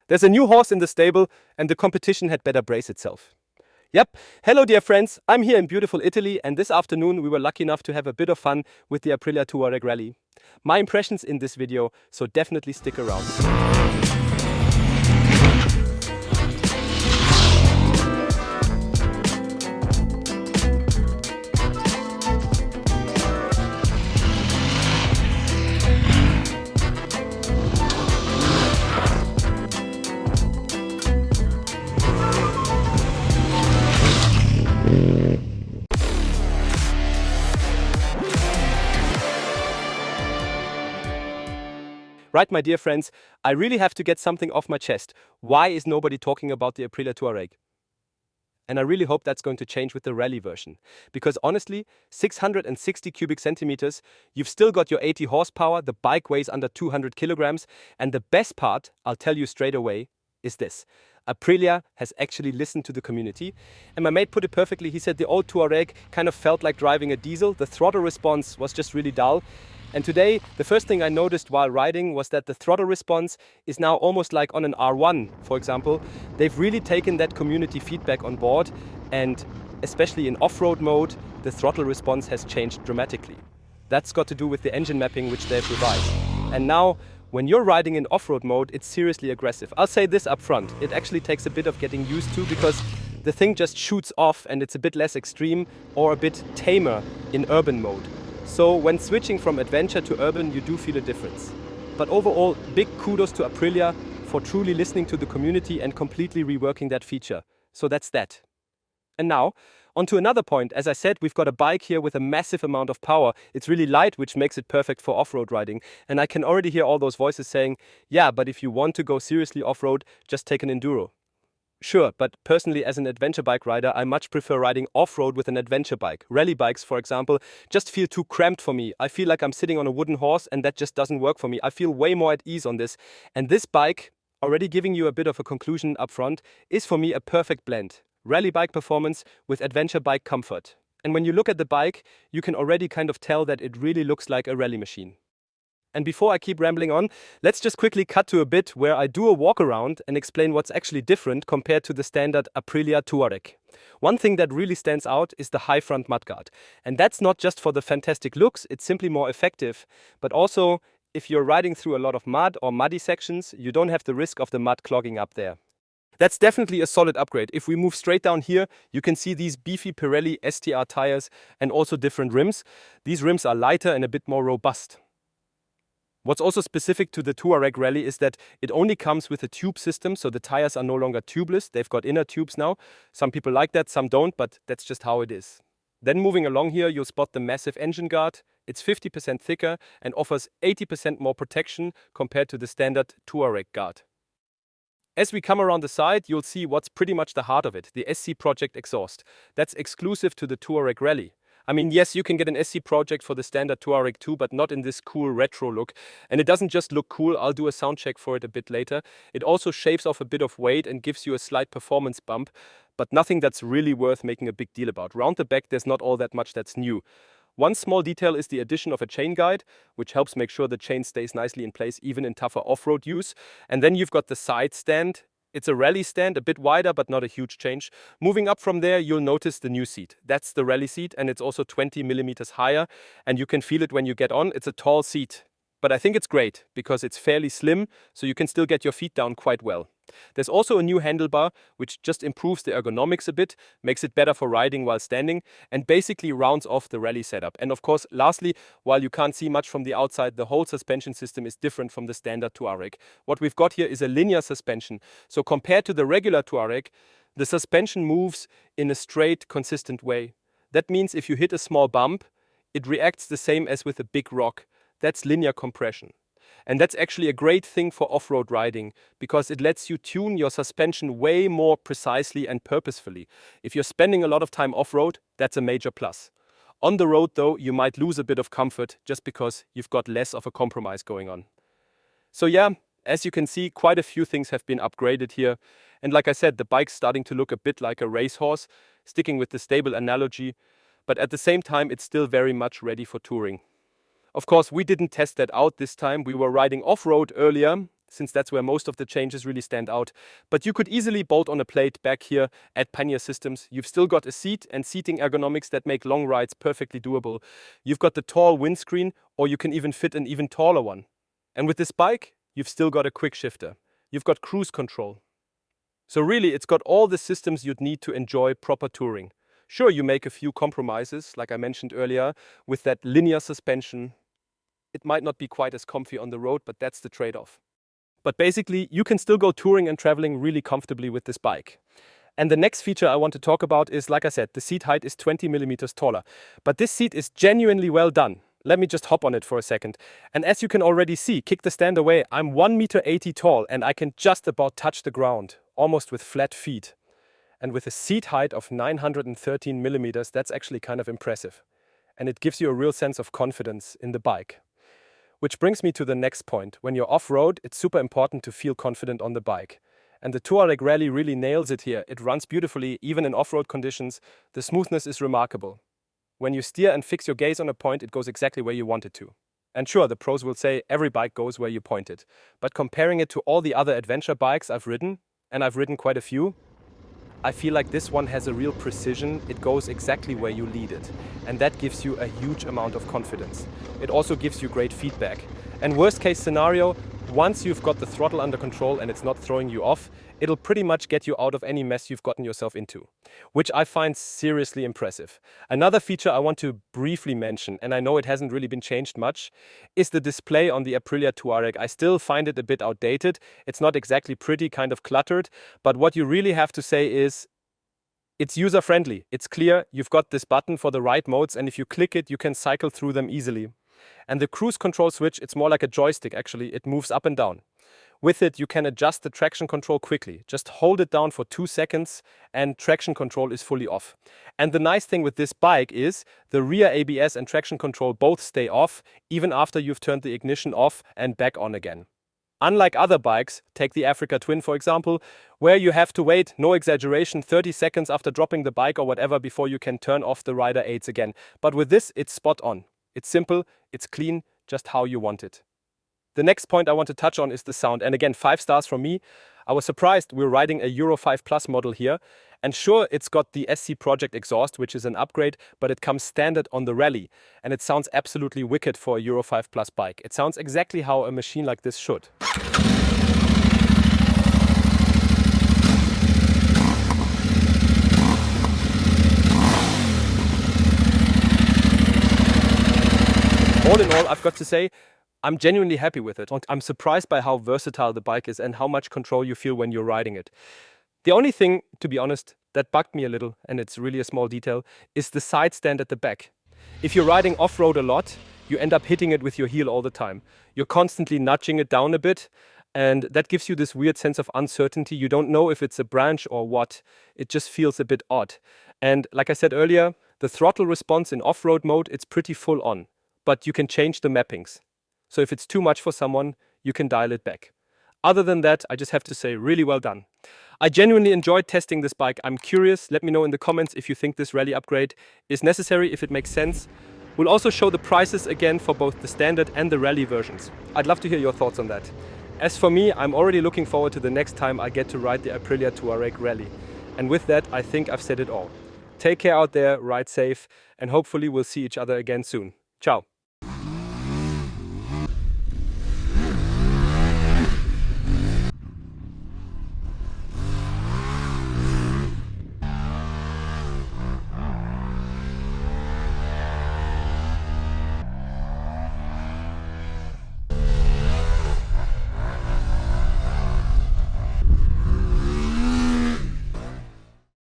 There's a new horse in the stable, and the competition had better brace itself. Yep, hello dear friends, I'm here in beautiful Italy, and this afternoon we were lucky enough to have a bit of fun with the Aprilia Tuareg rally. My impressions in this video, so definitely stick around. Right, my dear friends, I really have to get something off my chest. Why is nobody talking about the Aprilia Tuareg? And I really hope that's going to change with the rally version. Because honestly, 660 cubic centimeters, you've still got your 80 horsepower, the bike weighs under 200 kilograms, and the best part, I'll tell you straight away, is this. Aprilia has actually listened to the community, and my mate put it perfectly. He said the old Touareg kind of felt like driving a diesel. The throttle response was just really dull. And today, the first thing I noticed while riding was that the throttle response is now almost like on an R1, for example. They've really taken that community feedback on board, and especially in off-road mode, the throttle response has changed dramatically. That's got to do with the engine mapping which they've revised. And now, when you're riding in off-road mode, it's seriously aggressive. I'll say this up front, it actually takes a bit of getting used to, because the thing just shoots off and it's a bit less extreme or a bit tamer in urban mode. So when switching from adventure to urban, you do feel a difference. But overall, big kudos to Aprilia for truly listening to the community and completely reworking that feature. So that's that. And now, on to another point. As I said, we've got a bike here with a massive amount of power. It's really light, which makes it perfect for off-road riding. And I can already hear all those voices saying, yeah, but if you want to go seriously off-road, just take an enduro. Sure, but personally as an adventure bike rider, I much prefer riding off-road with an adventure bike. Rally bikes, for example, just feel too cramped for me. I feel like I'm sitting on a wooden horse and that just doesn't work for me. I feel way more at ease on this. And this bike, already giving you a bit of a conclusion up front, is for me a perfect blend. Rally bike performance with adventure bike comfort. And when you look at the bike, you can already kind of tell that it really looks like a rally machine. And before I keep rambling on, let's just quickly cut to a bit where I do a walk around and explain what's actually different compared to the standard Aprilia Touareg. One thing that really stands out is the high front mudguard. And that's not just for the fantastic looks, it's simply more effective. But also, if you're riding through a lot of mud or muddy sections, you don't have the risk of the mud clogging up there. That's definitely a solid upgrade. If we move straight down here, you can see these beefy Pirelli STR tires and also different rims. These rims are lighter and a bit more robust. What's also specific to the Touareg Rally is that it only comes with a tube system, so the tires are no longer tubeless. They've got inner tubes now. Some people like that, some don't, but that's just how it is. Then moving along here, you'll spot the massive engine guard. It's 50% thicker and offers 80% more protection compared to the standard Touareg guard. As we come around the side, you'll see what's pretty much the heart of it, the SC Project exhaust. That's exclusive to the Touareg Rally. I mean, yes, you can get an SC Project for the standard Touareg too, but not in this cool retro look. And it doesn't just look cool, I'll do a sound check for it a bit later. It also shaves off a bit of weight and gives you a slight performance bump, but nothing that's really worth making a big deal about. Round the back, there's not all that much that's new. One small detail is the addition of a chain guide, which helps make sure the chain stays nicely in place even in tougher off-road use. And then you've got the side stand. It's a rally stand, a bit wider, but not a huge change. Moving up from there, you'll notice the new seat. That's the rally seat, and it's also 20 millimeters higher, and you can feel it when you get on. It's a tall seat, but I think it's great because it's fairly slim, so you can still get your feet down quite well. There's also a new handlebar, which just improves the ergonomics a bit, makes it better for riding while standing, and basically rounds off the rally setup. And of course, lastly, while you can't see much from the outside, the whole suspension system is different from the standard Touareg. What we've got here is a linear suspension. So compared to the regular Touareg, the suspension moves in a straight, consistent way. That means if you hit a small bump, it reacts the same as with a big rock. That's linear compression. And that's actually a great thing for off-road riding because it lets you tune your suspension way more precisely and purposefully. If you're spending a lot of time off-road, that's a major plus. On the road though, you might lose a bit of comfort just because you've got less of a compromise going on. So yeah, as you can see, quite a few things have been upgraded here. And like I said, the bike's starting to look a bit like a racehorse, sticking with the stable analogy, but at the same time, it's still very much ready for touring. Of course, we didn't test that out this time. We were riding off-road earlier, since that's where most of the changes really stand out. But you could easily bolt on a plate back here at pannier systems. You've still got a seat and seating ergonomics that make long rides perfectly doable. You've got the tall windscreen, or you can even fit an even taller one. And with this bike, you've still got a quick shifter. You've got cruise control. So really, it's got all the systems you'd need to enjoy proper touring. Sure, you make a few compromises, like I mentioned earlier, with that linear suspension. It might not be quite as comfy on the road, but that's the trade-off. But basically, you can still go touring and traveling really comfortably with this bike. And the next feature I want to talk about is, like I said, the seat height is 20 millimeters taller. But this seat is genuinely well done. Let me just hop on it for a second. And as you can already see, kick the stand away, I'm 1.80 meter tall and I can just about touch the ground, almost with flat feet. And with a seat height of 913 millimeters, that's actually kind of impressive. And it gives you a real sense of confidence in the bike. Which brings me to the next point. When you're off-road, it's super important to feel confident on the bike. And the Touareg Rally really nails it here. It runs beautifully, even in off-road conditions. The smoothness is remarkable. When you steer and fix your gaze on a point, it goes exactly where you want it to. And sure, the pros will say every bike goes where you point it. But comparing it to all the other adventure bikes I've ridden, and I've ridden quite a few, I feel like this one has a real precision. It goes exactly where you lead it. And that gives you a huge amount of confidence. It also gives you great feedback. And worst case scenario, once you've got the throttle under control and it's not throwing you off, it'll pretty much get you out of any mess you've gotten yourself into, which I find seriously impressive. Another feature I want to briefly mention, and I know it hasn't really been changed much, is the display on the Aprilia Touareg. I still find it a bit outdated. It's not exactly pretty, kind of cluttered, but what you really have to say is it's user-friendly. It's clear, you've got this button for the ride modes, and if you click it, you can cycle through them easily. And the cruise control switch, it's more like a joystick actually. It moves up and down. With it, you can adjust the traction control quickly. Just hold it down for 2 seconds and traction control is fully off. And the nice thing with this bike is the rear ABS and traction control both stay off, even after you've turned the ignition off and back on again. Unlike other bikes, take the Africa Twin for example, where you have to wait, no exaggeration, 30 seconds after dropping the bike or whatever before you can turn off the rider aids again. But with this, it's spot on. It's simple, it's clean, just how you want it. The next point I want to touch on is the sound. And again, 5 stars from me. I was surprised we're riding a Euro 5 Plus model here. And sure, it's got the SC Project exhaust, which is an upgrade, but it comes standard on the Rally. And it sounds absolutely wicked for a Euro 5 Plus bike. It sounds exactly how a machine like this should. All in all, I've got to say, I'm genuinely happy with it. I'm surprised by how versatile the bike is and how much control you feel when you're riding it. The only thing, to be honest, that bugged me a little, and it's really a small detail, is the side stand at the back. If you're riding off-road a lot, you end up hitting it with your heel all the time. You're constantly nudging it down a bit, and that gives you this weird sense of uncertainty. You don't know if it's a branch or what. It just feels a bit odd. And like I said earlier, the throttle response in off-road mode, it's pretty full on. But you can change the mappings. So if it's too much for someone, you can dial it back. Other than that, I just have to say, really well done. I genuinely enjoyed testing this bike. I'm curious, let me know in the comments if you think this rally upgrade is necessary, if it makes sense. We'll also show the prices again for both the standard and the rally versions. I'd love to hear your thoughts on that. As for me, I'm already looking forward to the next time I get to ride the Aprilia Touareg Rally. And with that, I think I've said it all. Take care out there, ride safe, and hopefully we'll see each other again soon. Ciao.